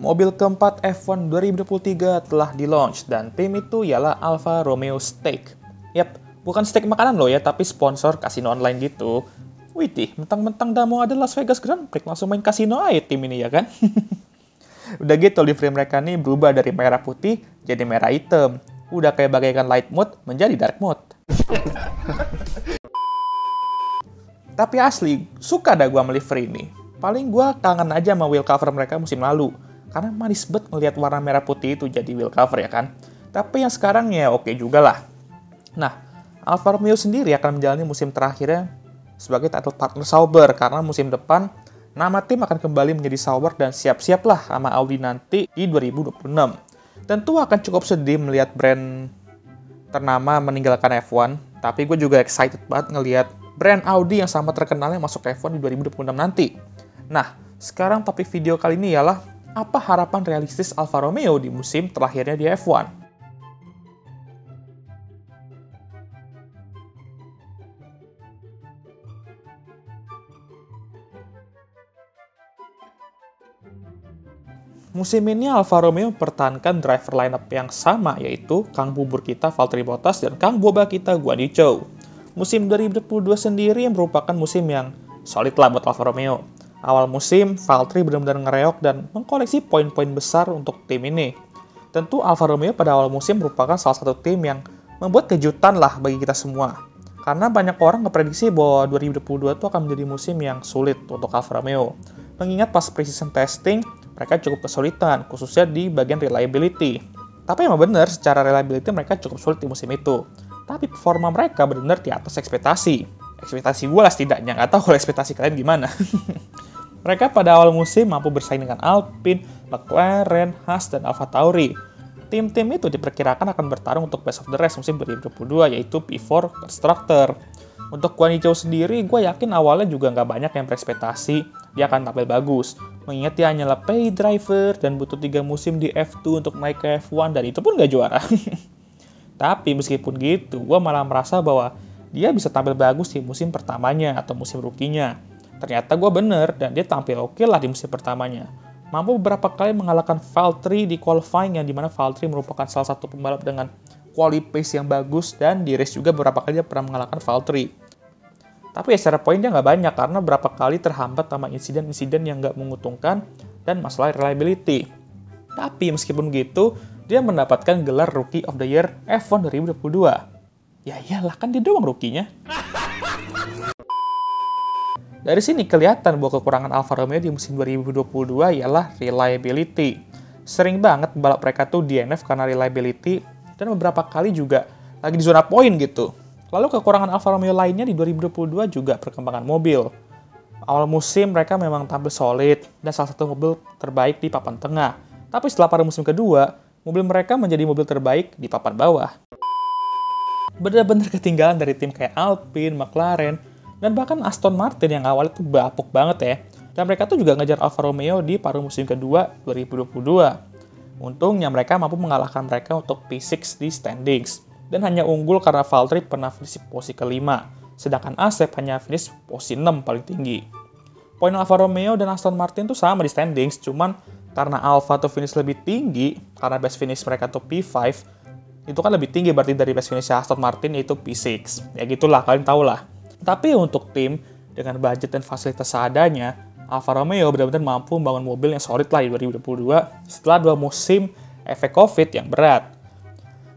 Mobil keempat F1 2023 telah di-launch dan tim itu ialah Alfa Romeo Stake. Yap, bukan steak makanan loh ya, tapi sponsor kasino online gitu. Widih, mentang-mentang dah mau ada Las Vegas Grand Prix, langsung main kasino aja tim ini ya kan? Udah gitu, livery mereka nih berubah dari merah putih jadi merah hitam. Udah kayak bagaikan light mode menjadi dark mode. Tapi asli, suka dah gua sama livery ini. Paling gua kangen aja sama wheel cover mereka musim lalu. Karena manis banget ngeliat warna merah putih itu jadi wheel cover ya kan. Tapi yang sekarang ya oke juga lah. Nah, Alfa Romeo sendiri akan menjalani musim terakhirnya sebagai title partner Sauber. Karena musim depan, nama tim akan kembali menjadi Sauber dan siap-siaplah sama Audi nanti di 2026. Tentu akan cukup sedih melihat brand ternama meninggalkan F1. Tapi gue juga excited banget ngelihat brand Audi yang sama terkenalnya masuk F1 di 2026 nanti. Nah, sekarang topik video kali ini ialah apa harapan realistis Alfa Romeo di musim terakhirnya di F1? Musim ini Alfa Romeo mempertahankan driver lineup yang sama, yaitu Kang Bubur kita Valtteri Bottas dan Kang Boba kita Guan Yu Zhou. Musim 2022 sendiri merupakan musim yang solid lah buat Alfa Romeo. Awal musim, Valtteri benar-benar ngereok dan mengkoleksi poin-poin besar untuk tim ini. Tentu Alfa Romeo pada awal musim merupakan salah satu tim yang membuat kejutan lah bagi kita semua. Karena banyak orang ngeprediksi bahwa 2022 itu akan menjadi musim yang sulit untuk Alfa Romeo. Mengingat pas pre-season testing, mereka cukup kesulitan, khususnya di bagian reliability. Tapi emang benar, secara reliability mereka cukup sulit di musim itu. Tapi performa mereka benar-benar di atas ekspektasi. Ekspektasi gue lah setidaknya, nggak tahu kalau ekspektasi kalian gimana. Mereka pada awal musim mampu bersaing dengan Alpine, McLaren, Haas, dan AlphaTauri. Tim-tim itu diperkirakan akan bertarung untuk best of the rest musim 2022, yaitu P4 Constructor. Untuk Guan Yu Zhou sendiri, gue yakin awalnya juga nggak banyak yang berekspektasi dia akan tampil bagus. Mengingat dia hanyalah pay driver dan butuh 3 musim di F2 untuk naik ke F1, dan itu pun nggak juara. Tapi meskipun gitu, gue malah merasa bahwa dia bisa tampil bagus di musim pertamanya atau musim rookie-nya. Ternyata gue bener, dan dia tampil oke lah di musim pertamanya. Mampu beberapa kali mengalahkan Valtteri di qualifying, yang dimana Valtteri merupakan salah satu pembalap dengan quali pace yang bagus, dan di race juga beberapa kali dia pernah mengalahkan Valtteri. Tapi ya secara poin dia nggak banyak, karena beberapa kali terhambat sama insiden-insiden yang nggak menguntungkan, dan masalah reliability. Tapi meskipun gitu, dia mendapatkan gelar Rookie of the Year F1 2022. Ya iyalah, kan dia doang rookie-nya. Dari sini kelihatan bahwa kekurangan Alfa Romeo di musim 2022 ialah reliability. Sering banget pembalap mereka tuh DNF karena reliability, dan beberapa kali juga lagi di zona poin gitu. Lalu kekurangan Alfa Romeo lainnya di 2022 juga perkembangan mobil. Awal musim mereka memang tampil solid dan salah satu mobil terbaik di papan tengah. Tapi setelah pada musim kedua, mobil mereka menjadi mobil terbaik di papan bawah. Benar-benar ketinggalan dari tim kayak Alpine, McLaren, dan bahkan Aston Martin yang awalnya tuh bapuk banget ya. Dan mereka tuh juga ngejar Alfa Romeo di paruh musim kedua 2022. Untungnya mereka mampu mengalahkan mereka untuk P6 di standings. Dan hanya unggul karena Valtteri pernah finish posisi kelima. Sedangkan Asep hanya finish posisi 6 paling tinggi. Poin Alfa Romeo dan Aston Martin tuh sama di standings. Cuman karena Alfa tuh finish lebih tinggi, karena best finish mereka tuh P5, itu kan lebih tinggi berarti dari best finish Aston Martin yaitu P6. Ya gitulah, kalian tau lah. Tapi untuk tim dengan budget dan fasilitas seadanya, Alfa Romeo benar-benar mampu membangun mobil yang solid lah di 2022 setelah 2 musim efek COVID yang berat.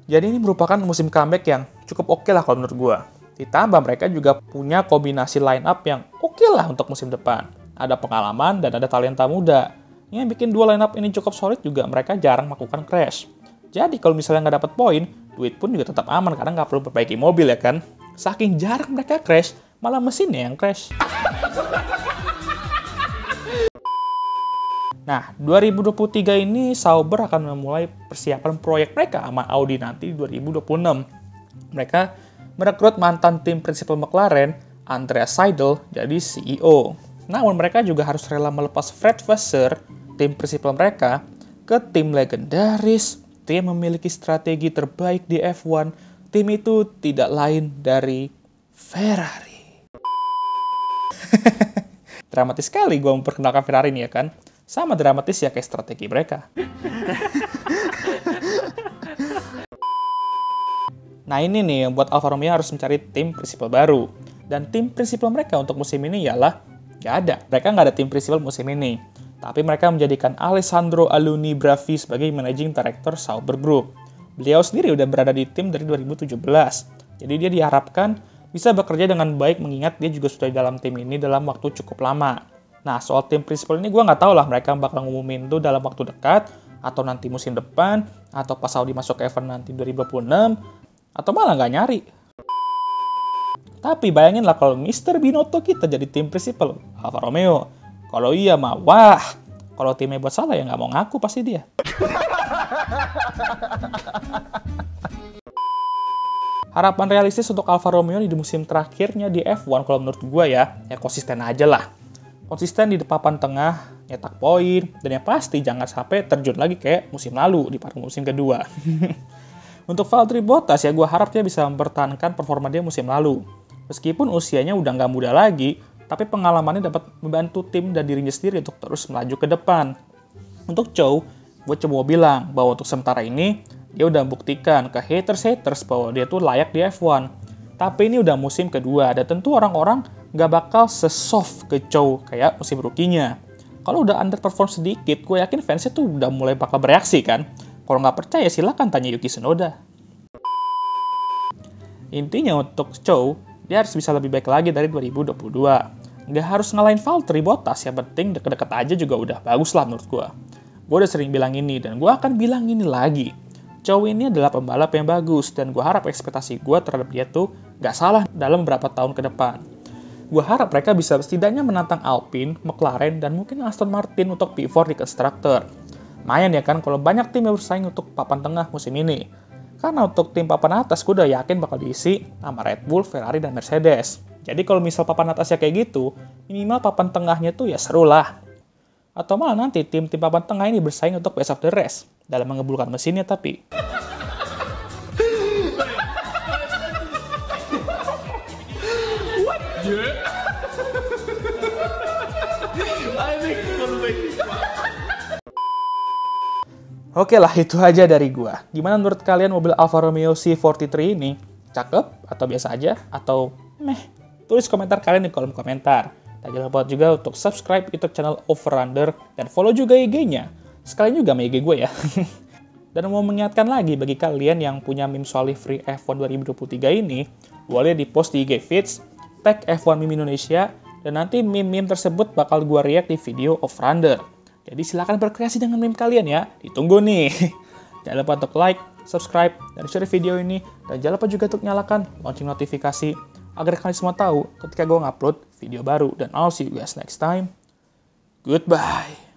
Jadi ini merupakan musim comeback yang cukup oke lah kalau menurut gue. Ditambah mereka juga punya kombinasi line up yang oke lah untuk musim depan. Ada pengalaman dan ada talenta muda. Yang bikin 2 line up ini cukup solid juga mereka jarang melakukan crash. Jadi kalau misalnya nggak dapat poin, duit pun juga tetap aman karena nggak perlu perbaiki mobil ya kan. Saking jarang mereka crash, malah mesinnya yang crash. Nah, 2023 ini Sauber akan memulai persiapan proyek mereka sama Audi nanti di 2026. Mereka merekrut mantan tim prinsipal McLaren, Andreas Seidl, jadi CEO. Namun mereka juga harus rela melepas Fred Vasseur, tim prinsipal mereka, ke tim legendaris, tim yang memiliki strategi terbaik di F1. Tim itu tidak lain dari Ferrari. Dramatis sekali gue memperkenalkan Ferrari ini ya kan. Sama dramatis ya kayak strategi mereka. Nah ini nih yang buat Alfa Romeo harus mencari tim prinsipal baru. Dan tim prinsipal mereka untuk musim ini ialah nggak ada. Mereka nggak ada tim prinsipal musim ini. Tapi mereka menjadikan Alessandro Alunni Bravi sebagai Managing Director Sauber Group. Beliau sendiri udah berada di tim dari 2017. Jadi dia diharapkan bisa bekerja dengan baik mengingat dia juga sudah di dalam tim ini dalam waktu cukup lama. Nah soal tim prinsipal ini gue nggak tahu lah mereka bakal ngumumin tuh dalam waktu dekat, atau nanti musim depan, atau pas Audi masuk ke F1 nanti 2026, atau malah nggak nyari. Tapi bayangin lah kalau Mr. Binotto kita jadi tim prinsipal Alfa Romeo. Kalau iya mah wah, kalau timnya buat salah ya nggak mau ngaku pasti dia. Harapan realistis untuk Alfa Romeo di musim terakhirnya di F1 kalau menurut gue ya konsisten aja lah. Konsisten di papan tengah, nyetak poin, dan yang pasti jangan sampai terjun lagi kayak musim lalu di paruh musim kedua. Untuk Valtteri Bottas ya gue harap dia bisa mempertahankan performa dia musim lalu. Meskipun usianya udah nggak muda lagi, tapi pengalamannya dapat membantu tim dan dirinya sendiri untuk terus melaju ke depan. Untuk Zhou, gue coba bilang bahwa untuk sementara ini, dia udah buktikan ke haters bahwa dia tuh layak di F1. Tapi ini udah musim kedua, dan tentu orang-orang nggak bakal se-soft ke Zhou kayak musim rookie-nya. Kalau udah underperform sedikit, gue yakin fansnya tuh udah mulai bakal bereaksi kan. Kalau nggak percaya, silakan tanya Yuki Tsunoda. Intinya untuk Zhou, dia harus bisa lebih baik lagi dari 2022. Nggak harus ngalahin Valtteri Bottas, yang penting deket-deket aja juga udah bagus lah menurut gue. Gue udah sering bilang ini, dan gue akan bilang ini lagi. Zhou ini adalah pembalap yang bagus, dan gue harap ekspektasi gue terhadap dia tuh nggak salah dalam beberapa tahun ke depan. Gue harap mereka bisa setidaknya menantang Alpine, McLaren, dan mungkin Aston Martin untuk P4 di Constructor. Lumayan ya kan kalau banyak tim yang bersaing untuk papan tengah musim ini. Karena untuk tim papan atas gue udah yakin bakal diisi sama Red Bull, Ferrari, dan Mercedes. Jadi kalau misal papan atasnya kayak gitu, minimal papan tengahnya tuh ya seru lah. Atau malah nanti tim-tim papan tengah ini bersaing untuk best of the rest dalam mengebulkan mesinnya tapi. Oke lah, itu aja dari gua. Gimana menurut kalian mobil Alfa Romeo C43 ini? Cakep? Atau biasa aja? Atau meh? Tulis komentar kalian di kolom komentar. Dan jangan lupa juga untuk subscribe YouTube channel Over-Under dan follow juga IG-nya. Sekalian juga sama IG gue ya. Dan mau mengingatkan lagi bagi kalian yang punya meme soal livery F1 2023 ini, boleh di-post di IG feeds, tag F1 Meme Indonesia, dan nanti meme-meme tersebut bakal gue react di video Over-Under. Jadi silakan berkreasi dengan meme kalian ya. Ditunggu nih. Jangan lupa untuk like, subscribe, dan share video ini. Dan jangan lupa juga untuk nyalakan lonceng notifikasi agar kalian semua tahu ketika gue ngupload video baru. Dan I'll see you guys next time. Goodbye.